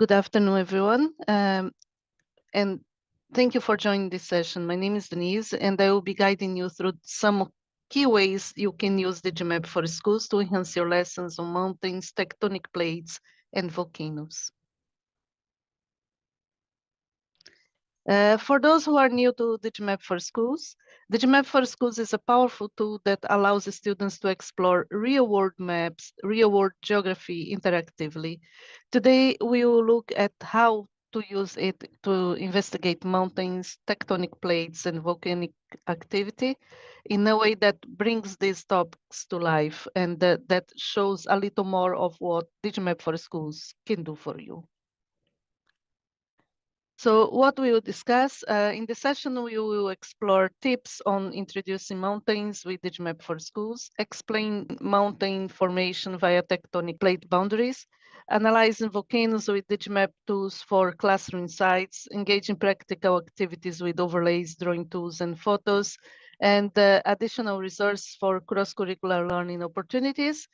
Good afternoon, everyone. And thank you for joining this session. My name is Denise, and I will be guiding you through some key ways you can use Digimap for schools to enhance your lessons on mountains, tectonic plates, and volcanoes. For those who are new to Digimap for Schools, Digimap for Schools is a powerful tool that allows the students to explore real-world maps, real-world geography interactively. Today, we will look at how to use it to investigate mountains, tectonic plates, and volcanic activity in a way that brings these topics to life and that shows a little more of what Digimap for Schools can do for you. So what we will discuss in the session, we will explore tips on introducing mountains with Digimap for Schools, explain mountain formation via tectonic plate boundaries, analyzing volcanoes with Digimap tools for classroom insights, engage in practical activities with overlays, drawing tools, and photos, and additional resources for cross-curricular learning opportunities.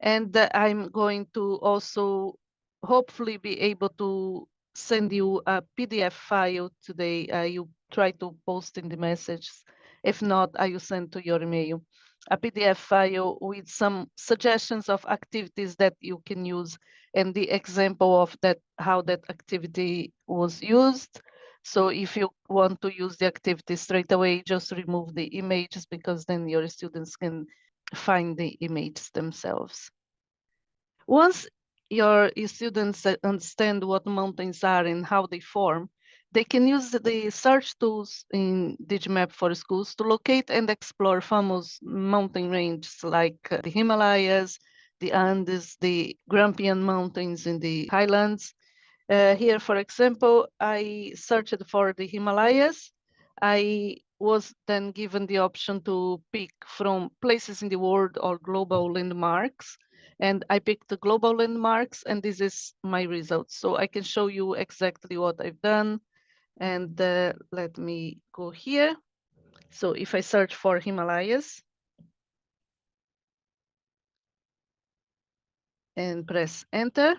And I'm going to also hopefully be able to send you a PDF file today. You try to post in the messages. If not, I will send to your email a PDF file with some suggestions of activities that you can use and the example of that, how that activity was used. So if you want to use the activity straight away, just remove the images because then your students can find the images themselves. Once your students understand what mountains are and how they form, they can use the search tools in Digimap for Schools to locate and explore famous mountain ranges like the Himalayas, the Andes, the Grampian Mountains in the highlands. Here, for example, I searched for the Himalayas. I was then given the option to pick from places in the world or global landmarks. And I picked the global landmarks, and this is my results. So I can show you exactly what I've done. And let me go here. So if I search for Himalayas and press enter,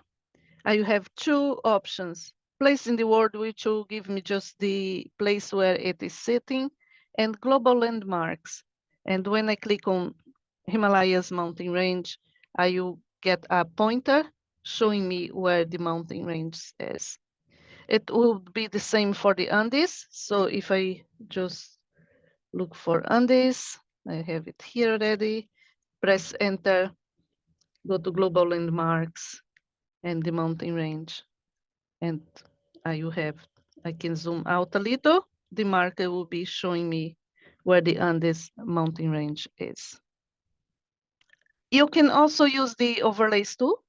I have two options. Place in the world, which will give me just the place where it is sitting, and global landmarks. And when I click on Himalayas mountain range, I will get a pointer showing me where the mountain range is. It will be the same for the Andes. So if I just look for Andes, I have it here already, press enter, go to global landmarks and the mountain range. And I can zoom out a little. The marker will be showing me where the Andes mountain range is. You can also use the overlays tool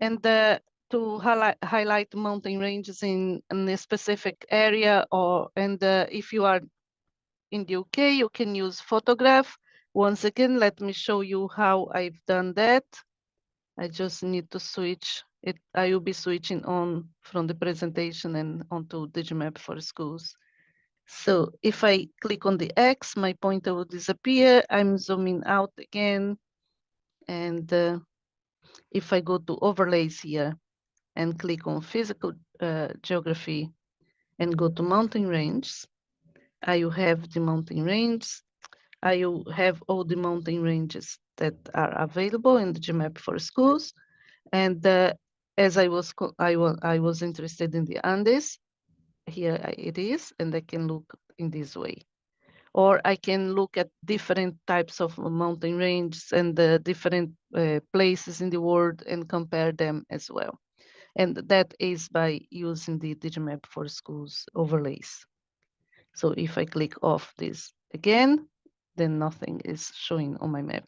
and to highlight mountain ranges in a specific area, and if you are in the UK, you can use photograph. Once again, let me show you how I've done that. I just need to switch it. I will be switching on from the presentation and onto Digimap for Schools. So if I click on the X, my pointer will disappear. I'm zooming out again. And if I go to overlays here and click on physical geography and go to mountain ranges, I will have the mountain range. I will have all the mountain ranges that are available in the Digimap for Schools. And as I was interested in the Andes, here it is, and I can look in this way. Or I can look at different types of mountain ranges and the different places in the world and compare them as well. And that is by using the Digimap for Schools overlays. So if I click off this again, then nothing is showing on my map.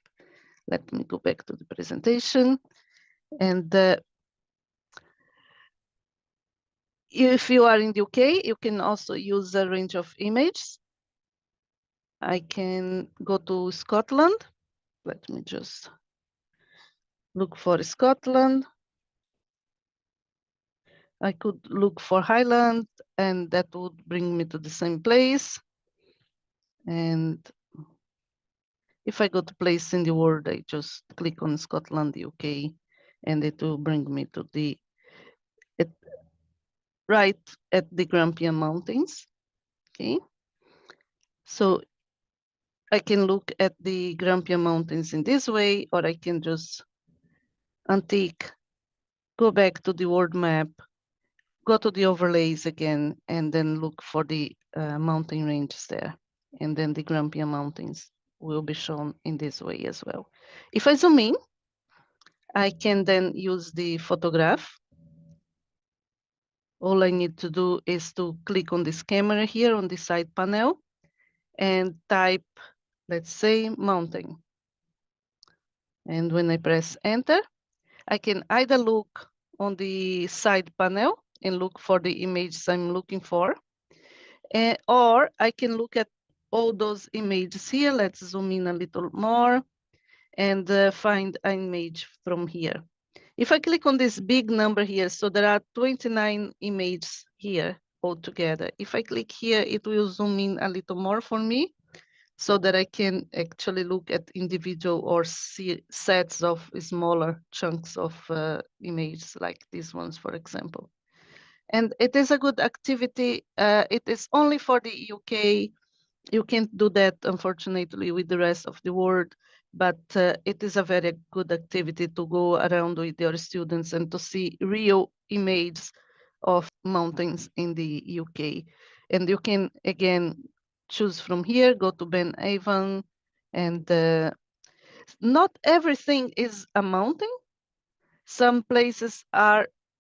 Let me go back to the presentation. And if you are in the UK, you can also use a range of images. I can go to Scotland. Let me just look for Scotland. I could look for Highland, and that would bring me to the same place. And if I go to place in the world, I just click on Scotland, UK, and it will bring me to the right at the Grampian Mountains. Okay, so I can look at the Grampian Mountains in this way, or I can just untick, go back to the world map, go to the overlays again, and then look for the mountain ranges there. And then the Grampian Mountains will be shown in this way as well. If I zoom in, I can then use the photograph. All I need to do is to click on this camera here on the side panel and type, let's say, mountain. And when I press enter, I can either look on the side panel and look for the images I'm looking for, or I can look at all those images here. Let's zoom in a little more and find an image from here. If I click on this big number here, so there are 29 images here altogether. If I click here, it will zoom in a little more for me so that I can actually look at individual or see sets of smaller chunks of images like these ones, for example. And it is a good activity. It is only for the UK. You can't do that, unfortunately, with the rest of the world, but it is a very good activity to go around with your students and to see real images of mountains in the UK. And you can, again, choose from here, go to Ben Avon, and not everything is a mountain. Some places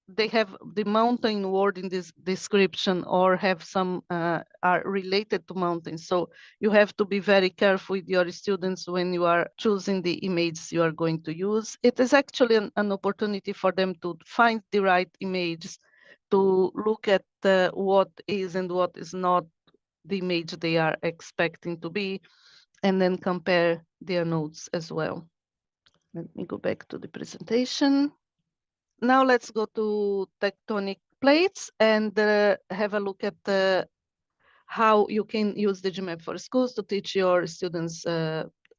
they have the mountain word in this description or have some are related to mountains. So you have to be very careful with your students when you are choosing the images you are going to use. It is actually an opportunity for them to find the right images, to look at what is and what is not the image they are expecting to be, and then compare their notes as well. Let me go back to the presentation. Now let's go to tectonic plates and have a look at how you can use Digimap for Schools to teach your students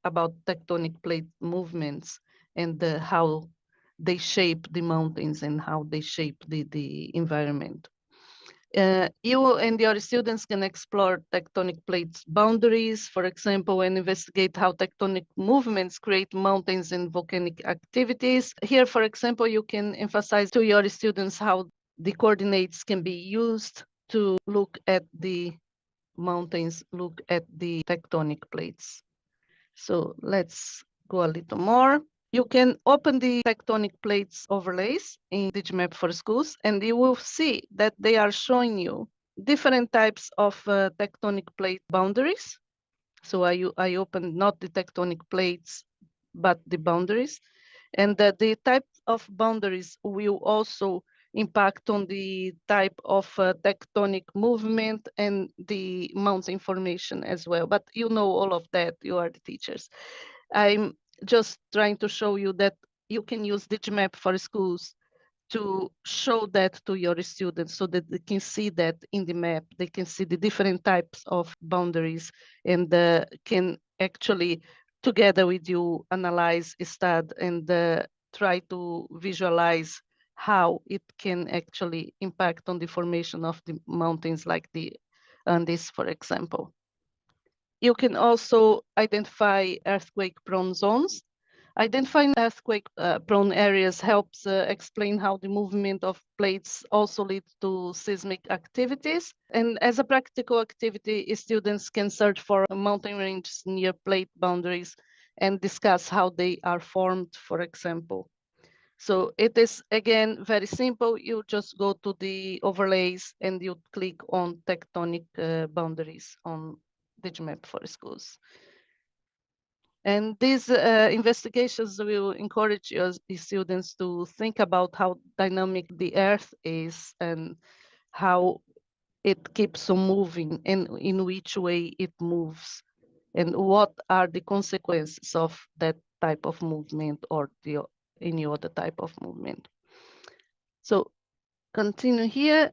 about tectonic plate movements and how they shape the mountains and how they shape the environment. You and your students can explore tectonic plates boundaries, for example, and investigate how tectonic movements create mountains and volcanic activities. Here, for example, you can emphasize to your students how the coordinates can be used to look at the mountains, look at the tectonic plates. So let's go a little more. You can open the tectonic plates overlays in Digimap for Schools, and you will see that they are showing you different types of tectonic plate boundaries. So I opened not the tectonic plates, but the boundaries. And the type of boundaries will also impact on the type of tectonic movement and the mountain formation as well. But you know all of that, you are the teachers. I'm just trying to show you that you can use Digimap for Schools to show that to your students so that they can see that in the map. They can see the different types of boundaries and can actually, together with you, analyze, study, and try to visualize how it can actually impact on the formation of the mountains like the Andes, for example. You can also identify earthquake-prone zones. Identifying earthquake-prone areas helps explain how the movement of plates also leads to seismic activities. And as a practical activity, students can search for mountain ranges near plate boundaries and discuss how they are formed, for example. So it is, again, very simple. You just go to the overlays and you click on tectonic boundaries on Digimap for Schools. And these investigations will encourage your students to think about how dynamic the Earth is and how it keeps on moving and in which way it moves and what are the consequences of that type of movement or any other type of movement. So continue here.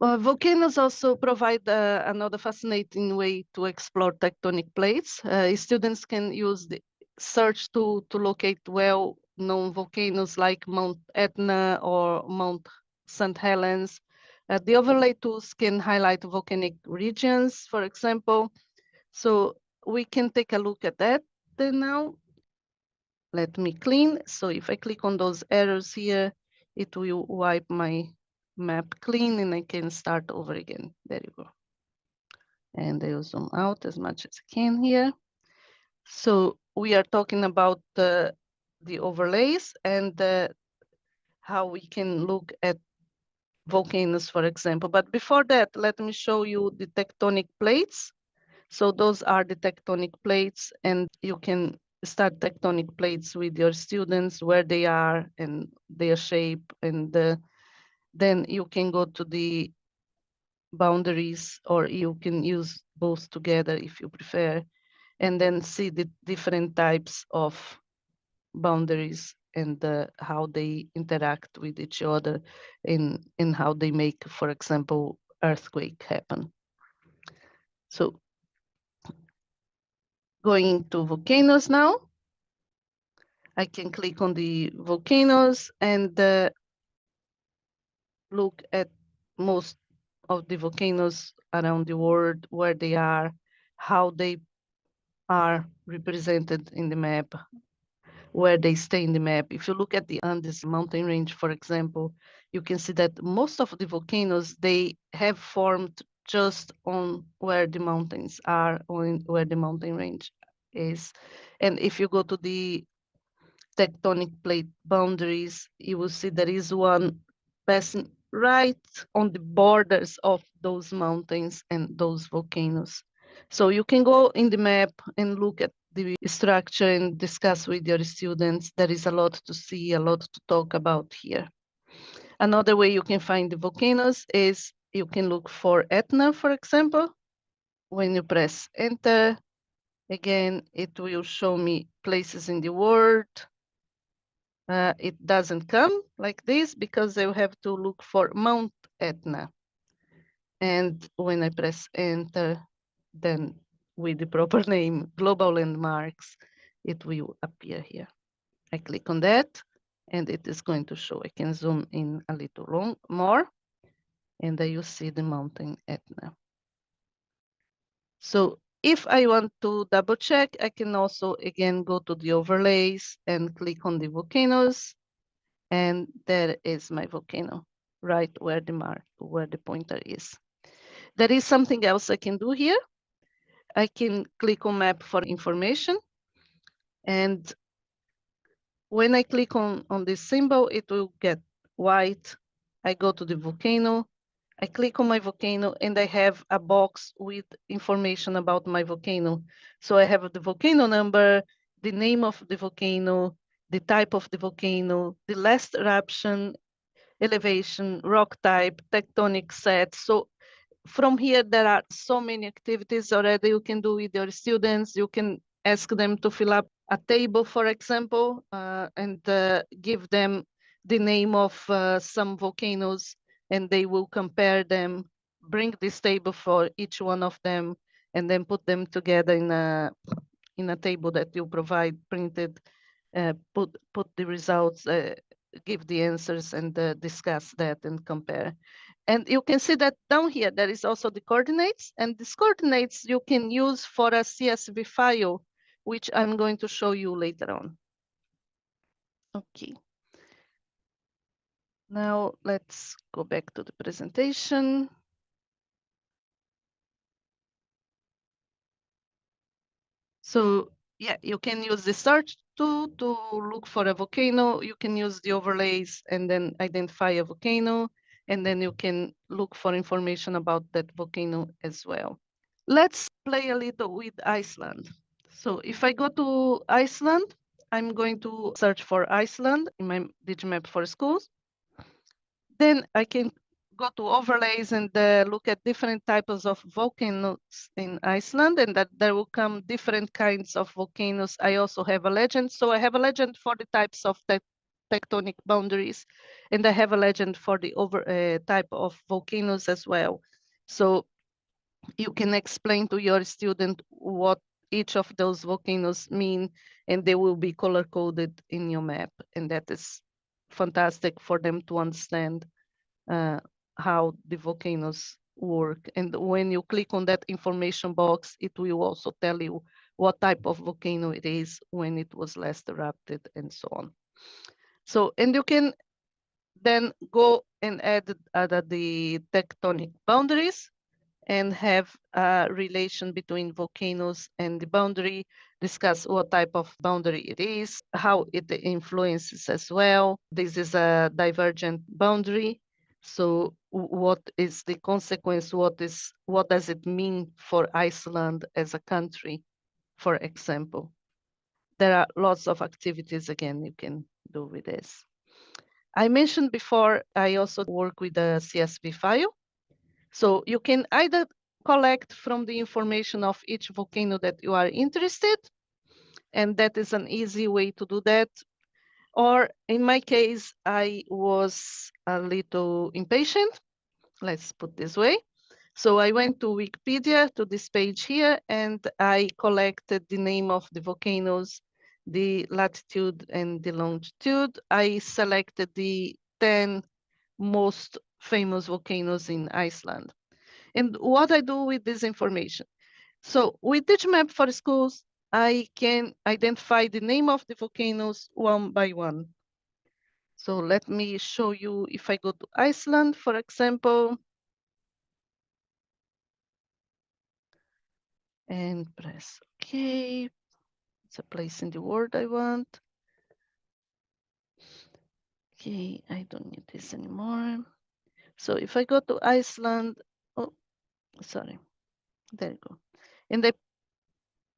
Volcanoes also provide another fascinating way to explore tectonic plates. Students can use the search to locate well known volcanoes like Mount Etna or Mount St. Helens. The overlay tools can highlight volcanic regions, for example. So we can take a look at that then now. Let me clean. So if I click on those arrows here, it will wipe my map clean and I can start over again. There you go. And I will zoom out as much as I can here. So we are talking about the overlays and how we can look at volcanoes, for example. But before that, let me show you the tectonic plates. So those are the tectonic plates, and you can start tectonic plates with your students, where they are and their shape, and then you can go to the boundaries, or you can use both together if you prefer, and then see the different types of boundaries and how they interact with each other in how they make, for example, earthquake happen. So going to volcanoes now, I can click on the volcanoes and look at most of the volcanoes around the world, where they are, how they are represented in the map, where they stay in the map. If you look at the Andes mountain range, for example, you can see that most of the volcanoes, they have formed just on where the mountains are, or where the mountain range is. And if you go to the tectonic plate boundaries, you will see there is one passing right on the borders of those mountains and those volcanoes. So you can go in the map and look at the structure and discuss with your students. There is a lot to see, a lot to talk about here. Another way you can find the volcanoes is you can look for Etna, for example. When you press enter, again, it will show me places in the world. It doesn't come like this because I will have to look for Mount Etna. And when I press enter, then with the proper name, global landmarks, it will appear here. I click on that and it is going to show. I can zoom in a little more and then you see the mountain Etna. So if I want to double check, I can also again go to the overlays and click on the volcanoes. And there is my volcano, right where the pointer is. There is something else I can do here. I can click on map for information. And when I click on this symbol, it will get white. I go to the volcano. I click on my volcano and I have a box with information about my volcano. So I have the volcano number, the name of the volcano, the type of the volcano, the last eruption, elevation, rock type, tectonic set. So from here, there are so many activities already you can do with your students. You can ask them to fill up a table, for example, and give them the name of some volcanoes, and they will compare them, bring this table for each one of them, and then put them together in a table that you provide printed, put the results, give the answers, and discuss that and compare. And you can see that down here, there is also the coordinates, and these coordinates you can use for a CSV file, which I'm going to show you later on. Okay. Now let's go back to the presentation. So yeah, you can use the search tool to look for a volcano. You can use the overlays and then identify a volcano, and then you can look for information about that volcano as well. Let's play a little with Iceland. So if I go to Iceland, I'm going to search for Iceland in my Digimap for schools. Then I can go to overlays and look at different types of volcanoes in Iceland, and that there will come different kinds of volcanoes. I also have a legend. So I have a legend for the types of tectonic boundaries, and I have a legend for the type of volcanoes as well. So you can explain to your student what each of those volcanoes mean, and they will be color coded in your map. And that is fantastic for them to understand how the volcanoes work. And when you click on that information box, it will also tell you what type of volcano it is, when it was last erupted, and so on. So, and you can then go and add the tectonic boundaries and have a relation between volcanoes and the boundary, discuss what type of boundary it is, how it influences as well. This is a divergent boundary. So what is the consequence? What does it mean for Iceland as a country, for example? There are lots of activities, again, you can do with this. I mentioned before, I also work with a CSV file. So you can either collect from the information of each volcano that you are interested, and that is an easy way to do that. Or in my case, I was a little impatient, let's put this way. So I went to Wikipedia, to this page here, and I collected the name of the volcanoes, the latitude and the longitude. I selected the 10 most famous volcanoes in Iceland. And what I do with this information. So with Digimap for schools, I can identify the name of the volcanoes one by one. So let me show you, if I go to Iceland, for example, and press OK. It's a place in the world I want. Okay, I don't need this anymore. So if I go to Iceland, oh, sorry, there you go. And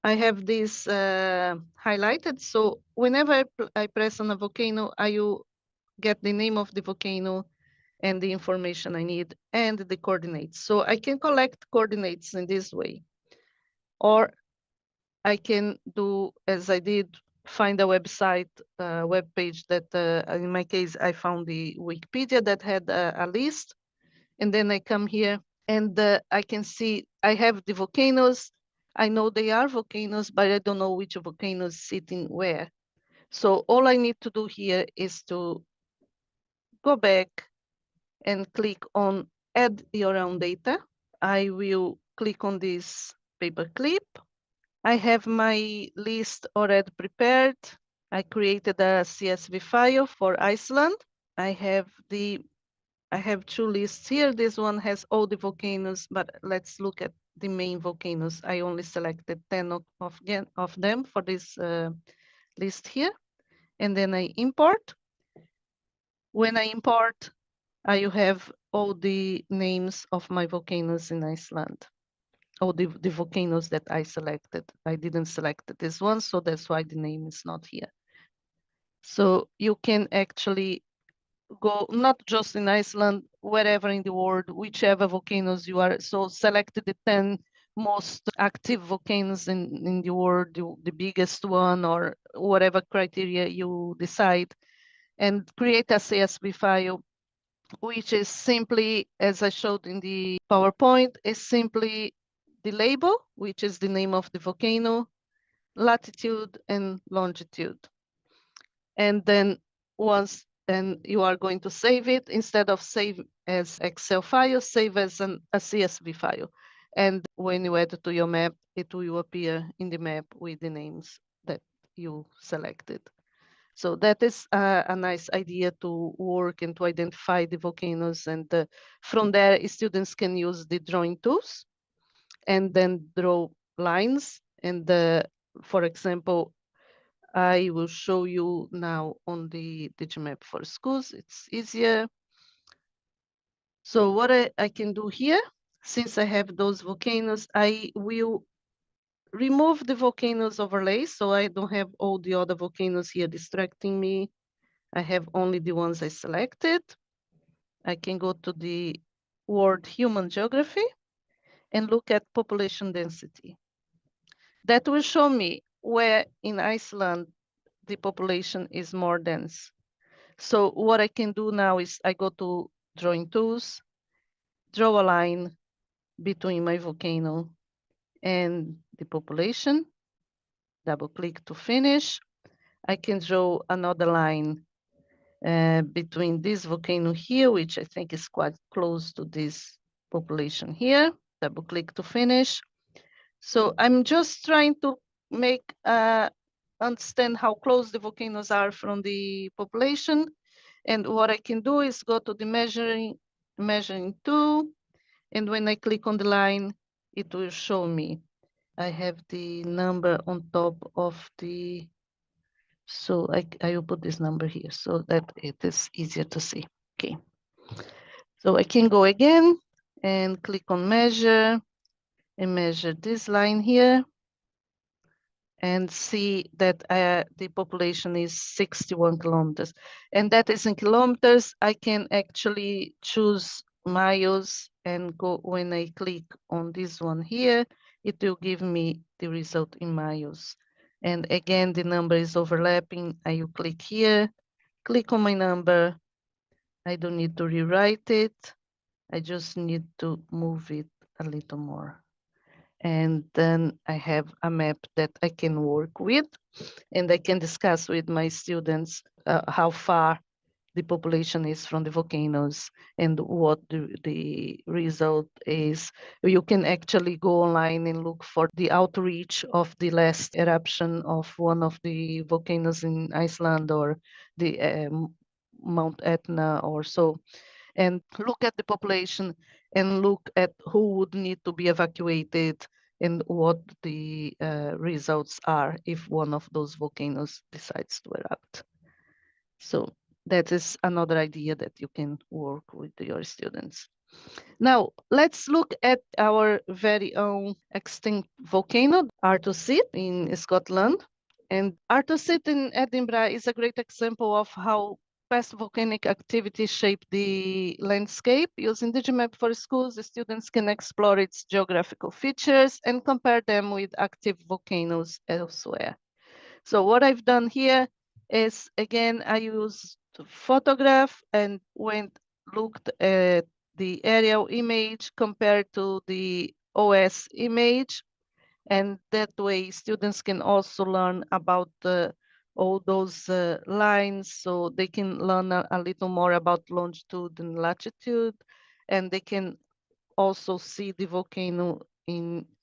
I have this highlighted. So whenever I press on a volcano, I will get the name of the volcano and the information I need and the coordinates. So I can collect coordinates in this way. Or I can do, as I did, find a website, web page that, in my case, I found the Wikipedia that had a list. And then I come here and I can see I have the volcanoes. I know they are volcanoes, but I don't know which volcano is sitting where. So all I need to do here is to go back and click on add your own data. I will click on this paperclip. I have my list already prepared. I created a CSV file for Iceland. I have two lists here. This one has all the volcanoes, but let's look at the main volcanoes. I only selected 10 of them for this list here. And then I import. When I import, I have all the names of my volcanoes in Iceland. All the volcanoes that I selected. I didn't select this one, so that's why the name is not here. So you can actually go not just in Iceland, wherever in the world, whichever volcanoes you are. So select the 10 most active volcanoes in the world, the biggest one, or whatever criteria you decide, and create a CSV file, which is simply, as I showed in the PowerPoint, is simply the label, which is the name of the volcano, latitude and longitude. And then once you are going to save it, instead of save as Excel file, save as a CSV file. And when you add it to your map, it will appear in the map with the names that you selected. So that is a nice idea to work and to identify the volcanoes. And from there, students can use the drawing tools and then draw lines. And for example, I will show you now on the Digimap for schools. It's easier. So what I can do here, since I have those volcanoes, I will remove the volcanoes overlay. So I don't have all the other volcanoes here distracting me. I have only the ones I selected. I can go to the word human geography and look at population density. That will show me where in Iceland the population is more dense. So what I can do now is I go to drawing tools, draw a line between my volcano and the population. double click to finish. I can draw another line between this volcano here, which I think is quite close to this population here. Double click to finish. So I'm just trying to make understand how close the volcanoes are from the population. And what I can do is go to the measuring tool. And when I click on the line, it will show me. I have the number on top of the, so I will put this number here so that it is easier to see. Okay. So I can go again and click on measure and measure this line here and see that the population is 61 kilometers. And that is in kilometers. I can actually choose miles and go, when I click on this one here, it will give me the result in miles. And again, the number is overlapping. I will click here, click on my number. I don't need to rewrite it. I just need to move it a little more. And then I have a map that I can work with, and I can discuss with my students how far the population is from the volcanoes and what the result is. You can actually go online and look for the outreach of the last eruption of one of the volcanoes in Iceland or the Mount Etna or so, and look at the population and look at who would need to be evacuated and what the results are if one of those volcanoes decides to erupt. So that is another idea that you can work with your students. Now, let's look at our very own extinct volcano, Artosit in Scotland. And Artosit in Edinburgh is a great example of how past volcanic activity shaped the landscape. Using Digimap for schools, the students can explore its geographical features and compare them with active volcanoes elsewhere. So what I've done here is, again, I used photograph and looked at the aerial image compared to the OS image. And that way students can also learn about all those lines, so they can learn a little more about longitude and latitude, and they can also see the volcano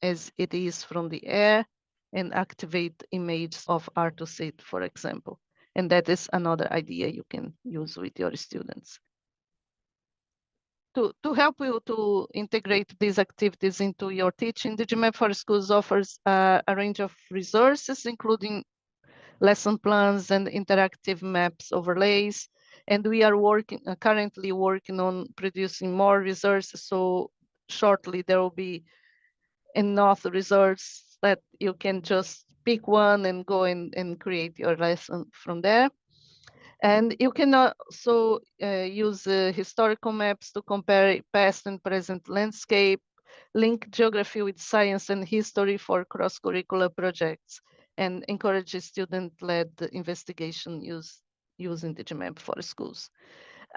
as it is from the air and activate images of Artosit, for example. And that is another idea you can use with your students. To help you to integrate these activities into your teaching, Digimap for Schools offers a range of resources, including lesson plans and interactive maps overlays. And we are currently working on producing more resources. So shortly there will be enough resources that you can just pick one and go and create your lesson from there. And you can also use historical maps to compare past and present landscape, link geography with science and history for cross-curricular projects, and encourage student-led investigation using Digimap for schools.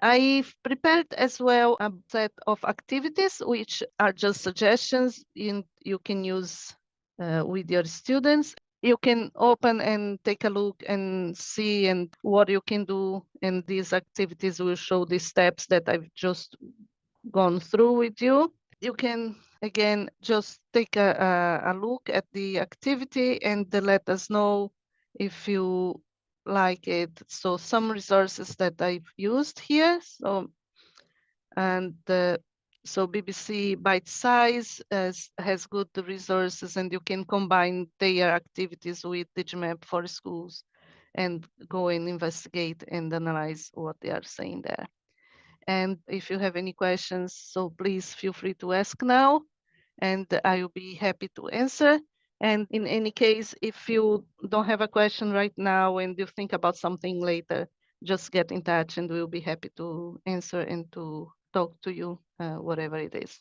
I've prepared as well a set of activities, which are just suggestions you can use with your students. You can open and take a look and see and what you can do. And these activities will show the steps that I've just gone through with you. You can, again, just take a look at the activity and let us know if you like it. So some resources that I've used here. So BBC Bite Size has good resources, and you can combine their activities with Digimap for schools and go and investigate and analyze what they are saying there. And if you have any questions, so please feel free to ask now, and I will be happy to answer. And in any case, if you don't have a question right now and you think about something later, just get in touch and we'll be happy to answer and to talk to you, whatever it is.